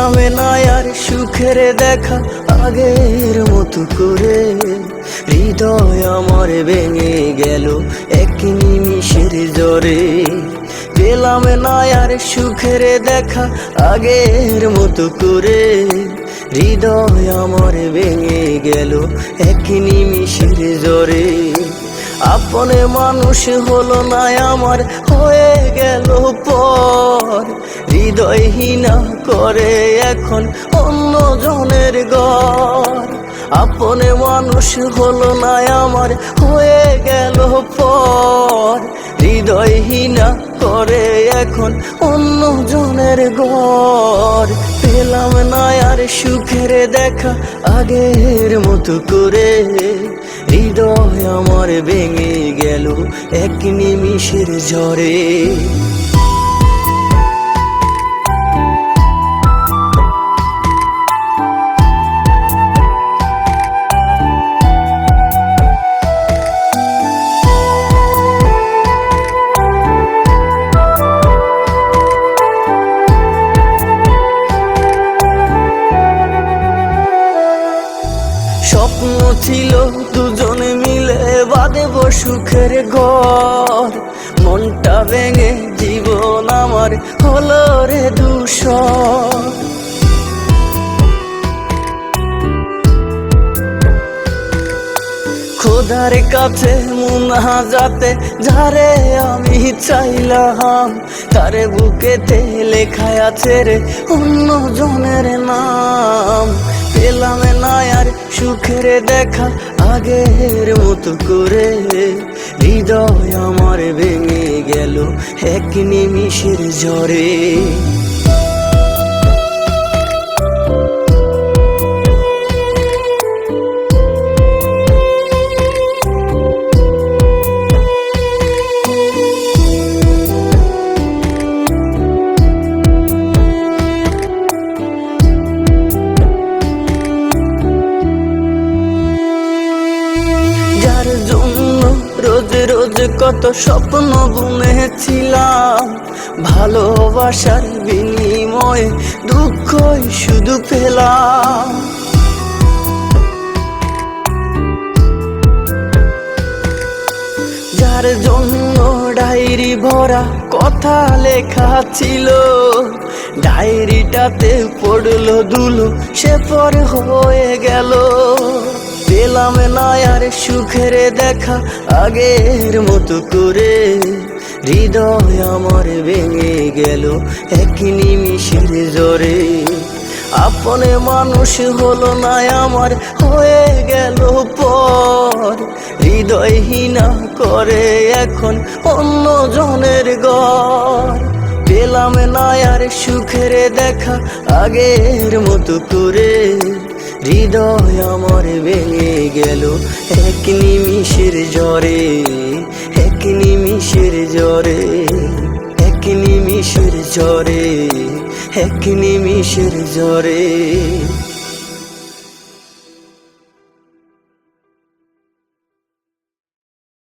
পেলাম না আর সুখের দেখা আগের মতো করে। হৃদয় আমার ভেঙে গেল এক নিমিষের জ্বরে। পেলাম না আর সুখের দেখা আগের মতো করে। হৃদয় আমার ভেঙে গেল এক নিমিষের জ্বরে। আপনে মানুষ হলো না আমার, হয়ে গেল পর। হৃদয়হীনা করে এখন অন্য জনের ঘর। আপনে মানুষ হলো না আমার, হয়ে গেল পর। হৃদয়হীনা করে এখন অন্য জনের ঘর। পেলাম না আর সুখের দেখা আগের মতো করে। হৃদয় আমার ভেঙে গেল এক নিমিষের ঝড়ে। স্বপ্ন ছিল দুজনে মিলে বাঁধব সুখের ঘর। মনটা ভেঙে জীবন আমার হলো রে ধূসর। খোদার কাছে মুনাজাতে যারে আমি চাইলাম, তার বুকেতে লেখা আছে রে অন্য জনের নাম। পেলাম না আর সুখের দেখা আগের মতো করে। হৃদয় আমার ভেঙে গেল এক নিমিষের ঝড়ে। যার জন্য রোজ রোজ কত স্বপ্ন বুনেছিলাম, ভালোবাসার বিনিময়ে দুঃখই শুধু পেলাম। যার জন্য ডায়েরি ভরা কথা লেখা ছিল, ডায়েরিটাতে পড়লো ধুলো সে পর হয়ে গেল। পেলাম না আর সুখের দেখা আগের মতো করে। হৃদয় আমার ভেঙে গেল এক নিমিষের জ্বরে। আপনে মানুষ হলো না আমার, হয়ে গেল পর। হৃদয়হীনা করে এখন অন্য জনের ঘর। পেলাম না আর সুখের দেখা আগের মতো করে। হৃদয় আমার ভেঙে গেল এক নিমিষের জ্বরে। এক নিমিষের জ্বরে, এক নিমিষের জ্বরে, এক নিমিষের জ্বরে।